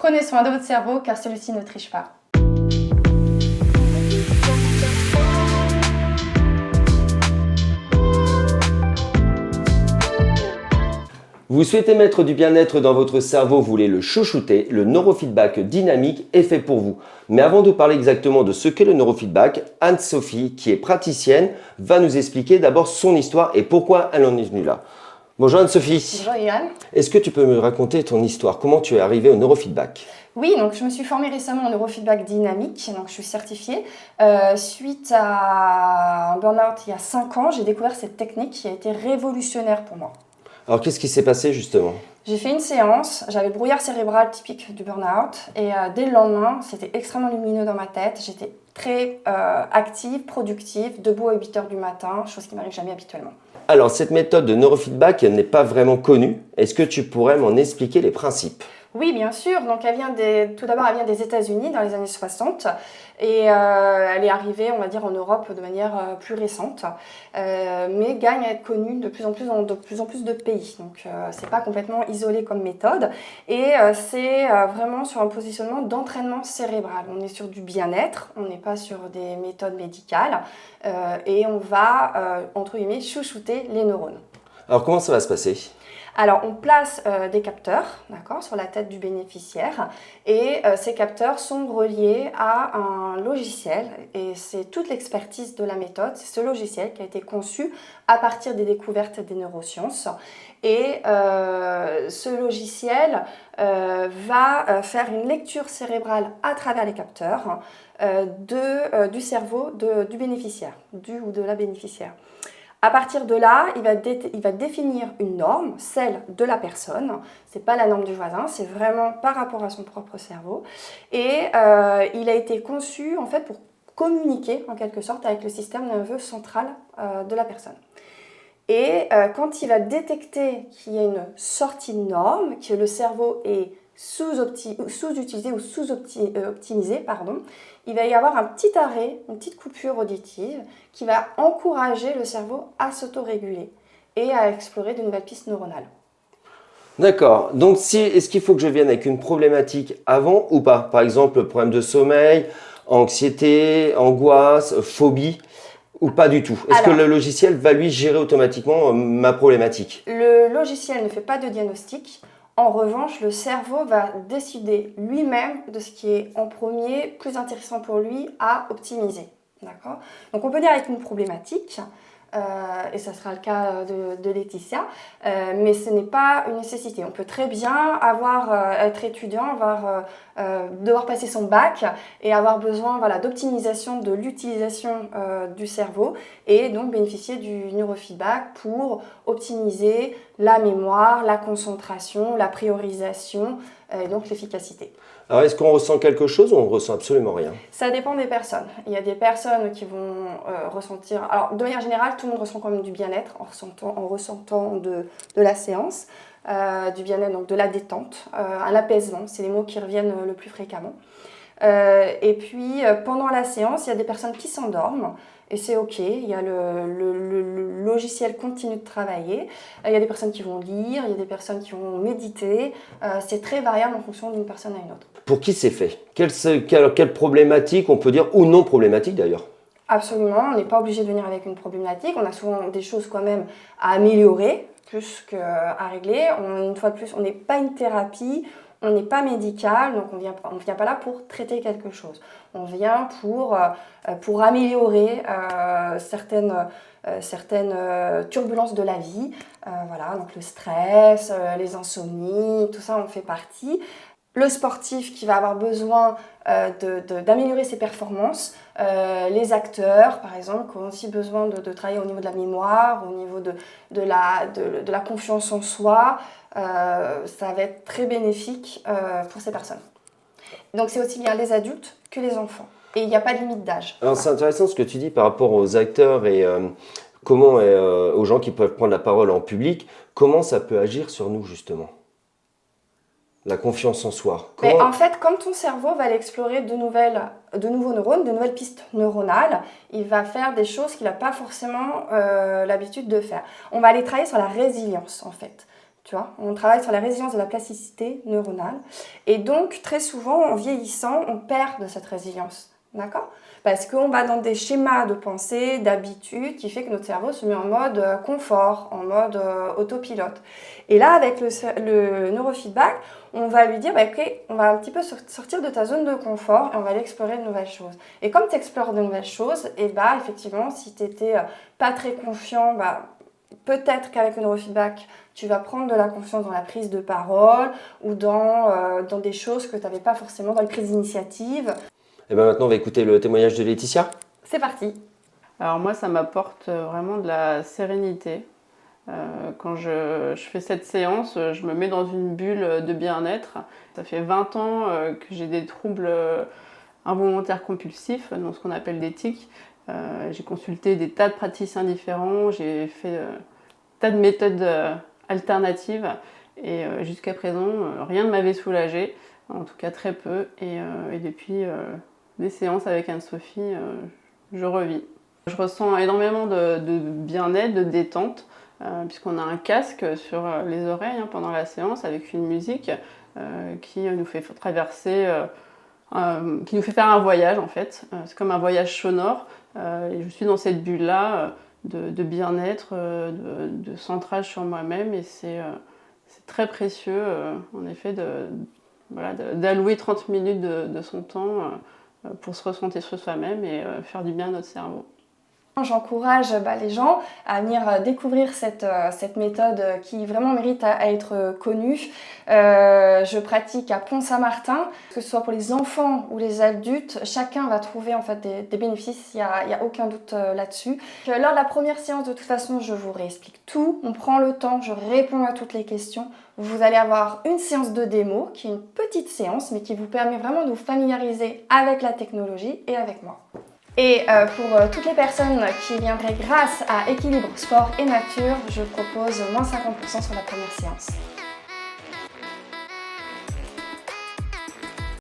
Prenez soin de votre cerveau car celui-ci ne triche pas. Vous souhaitez mettre du bien-être dans votre cerveau, vous voulez le chouchouter, le neurofeedback dynamique est fait pour vous. Mais avant de parler exactement de ce qu'est le neurofeedback, Anne-Sophie, qui est praticienne, va nous expliquer d'abord son histoire et pourquoi elle en est venue là. Bonjour Anne-Sophie. Bonjour Yann. Est-ce que tu peux me raconter ton histoire? Comment tu es arrivée au neurofeedback? Oui, donc je me suis formée récemment en neurofeedback dynamique, donc je suis certifiée. Suite à un burn-out il y a 5 ans, j'ai découvert cette technique qui a été révolutionnaire pour moi. Alors qu'est-ce qui s'est passé justement? J'ai fait une séance, j'avais le brouillard cérébral typique du burn-out et dès le lendemain, c'était extrêmement lumineux dans ma tête. J'étais très active, productive, debout à 8 h du matin, chose qui m'arrive jamais habituellement. Alors cette méthode de neurofeedback n'est pas vraiment connue. Est-ce que tu pourrais m'en expliquer les principes? Oui, bien sûr. Donc, tout d'abord, elle vient des États-Unis dans les années 60 et elle est arrivée, on va dire, en Europe de manière plus récente, mais gagne à être connue de plus en plus dans de plus en plus de pays. Donc, c'est pas complètement isolé comme méthode et c'est vraiment sur un positionnement d'entraînement cérébral. On est sur du bien-être, on n'est pas sur des méthodes médicales et on va, entre guillemets, chouchouter les neurones. Alors comment ça va se passer? Alors, on place des capteurs, d'accord, sur la tête du bénéficiaire et ces capteurs sont reliés à un logiciel et c'est toute l'expertise de la méthode. C'est ce logiciel qui a été conçu à partir des découvertes des neurosciences et ce logiciel va faire une lecture cérébrale à travers les capteurs du cerveau du bénéficiaire, du ou de la bénéficiaire. À partir de là, il va définir une norme, celle de la personne. Ce n'est pas la norme du voisin, c'est vraiment par rapport à son propre cerveau. Et il a été conçu en fait pour communiquer en quelque sorte avec le système nerveux central de la personne. Et quand il va détecter qu'il y a une sortie de norme, que le cerveau est sous-utilisé ou sous-optimisé, il va y avoir un petit arrêt, une petite coupure auditive qui va encourager le cerveau à s'autoréguler et à explorer de nouvelles pistes neuronales. D'accord. Donc, est-ce qu'il faut que je vienne avec une problématique avant ou pas? Par exemple, problème de sommeil, anxiété, angoisse, phobie ou pas du tout? Est-ce que le logiciel va lui gérer automatiquement ma problématique? Le logiciel ne fait pas de diagnostic. En revanche, le cerveau va décider lui-même de ce qui est en premier plus intéressant pour lui à optimiser. D'accord ? Donc on peut dire avec une problématique, et ça sera le cas de Laetitia, mais ce n'est pas une nécessité. On peut très bien être étudiant, devoir passer son bac et avoir besoin d'optimisation de l'utilisation du cerveau et donc bénéficier du neurofeedback pour optimiser la mémoire, la concentration, la priorisation et donc l'efficacité. Alors, est-ce qu'on ressent quelque chose ou on ne ressent absolument rien? Ça dépend des personnes. Il y a des personnes qui vont ressentir... Alors, de manière générale, tout le monde ressent quand même du bien-être en ressentant de la séance, du bien-être, donc de la détente, un apaisement, c'est les mots qui reviennent le plus fréquemment. Et puis, pendant la séance, il y a des personnes qui s'endorment. Et c'est OK, il y a le logiciel continue de travailler. Il y a des personnes qui vont lire, il y a des personnes qui vont méditer. C'est très variable en fonction d'une personne à une autre. Pour qui c'est fait? Quelle problématique on peut dire, ou non problématique d'ailleurs? Absolument, on n'est pas obligé de venir avec une problématique. On a souvent des choses quand même à améliorer plus qu'à régler. Une fois de plus, on n'est pas une thérapie. On n'est pas médical, donc on vient pas là pour traiter quelque chose. On vient pour améliorer certaines turbulences de la vie. Donc le stress, les insomnies, tout ça en fait partie. Le sportif qui va avoir besoin d'améliorer ses performances, les acteurs par exemple qui ont aussi besoin de travailler au niveau de la mémoire, au niveau de la confiance en soi, ça va être très bénéfique pour ces personnes. Donc c'est aussi bien les adultes que les enfants et il n'y a pas de limite d'âge. Alors c'est intéressant ce que tu dis par rapport aux acteurs et aux gens qui peuvent prendre la parole en public, comment ça peut agir sur nous justement? La confiance en soi. Mais en fait, quand ton cerveau va aller explorer de nouveaux neurones, de nouvelles pistes neuronales, il va faire des choses qu'il n'a pas forcément l'habitude de faire. On va aller travailler sur la résilience, en fait. Tu vois, on travaille sur la résilience de la plasticité neuronale. Et donc, très souvent, en vieillissant, on perd de cette résilience. D'accord? Parce qu'on va dans des schémas de pensée, d'habitude, qui fait que notre cerveau se met en mode confort, en mode autopilote. Et là, avec le neurofeedback, on va lui dire, ok, on va un petit peu sortir de ta zone de confort et on va aller explorer de nouvelles choses. Et comme tu explores de nouvelles choses, et bah, effectivement, si tu n'étais pas très confiant, bah, peut-être qu'avec le neurofeedback, tu vas prendre de la confiance dans la prise de parole ou dans des choses que tu n'avais pas forcément dans les prises d'initiative. Et bien maintenant, on va écouter le témoignage de Laetitia. C'est parti. Alors moi, ça m'apporte vraiment de la sérénité. Quand je fais cette séance, je me mets dans une bulle de bien-être. Ça fait 20 ans que j'ai des troubles involontaires compulsifs, donc ce qu'on appelle des tics. J'ai consulté des tas de praticiens différents, j'ai fait tas de méthodes alternatives et jusqu'à présent, rien ne m'avait soulagée, en tout cas très peu. Et depuis des séances avec Anne-Sophie, je revis. Je ressens énormément de bien-être, de détente, puisqu'on a un casque sur les oreilles pendant la séance avec une musique qui nous fait traverser, qui nous fait faire un voyage en fait. C'est comme un voyage sonore. Et je suis dans cette bulle-là de bien-être, de centrage sur moi-même et c'est très précieux en effet d'allouer 30 minutes de son temps pour se ressentir sur soi-même et faire du bien à notre cerveau. J'encourage les gens à venir découvrir cette méthode qui vraiment mérite à être connue. Je pratique à Pont-Saint-Martin, que ce soit pour les enfants ou les adultes, chacun va trouver en fait des bénéfices, il n'y a aucun doute là-dessus. Lors de la première séance, de toute façon, je vous réexplique tout, on prend le temps, je réponds à toutes les questions. Vous allez avoir une séance de démo qui est une petite séance mais qui vous permet vraiment de vous familiariser avec la technologie et avec moi. Et pour toutes les personnes qui viendraient grâce à Équilibre Sport et Nature, je propose moins 50% sur la première séance.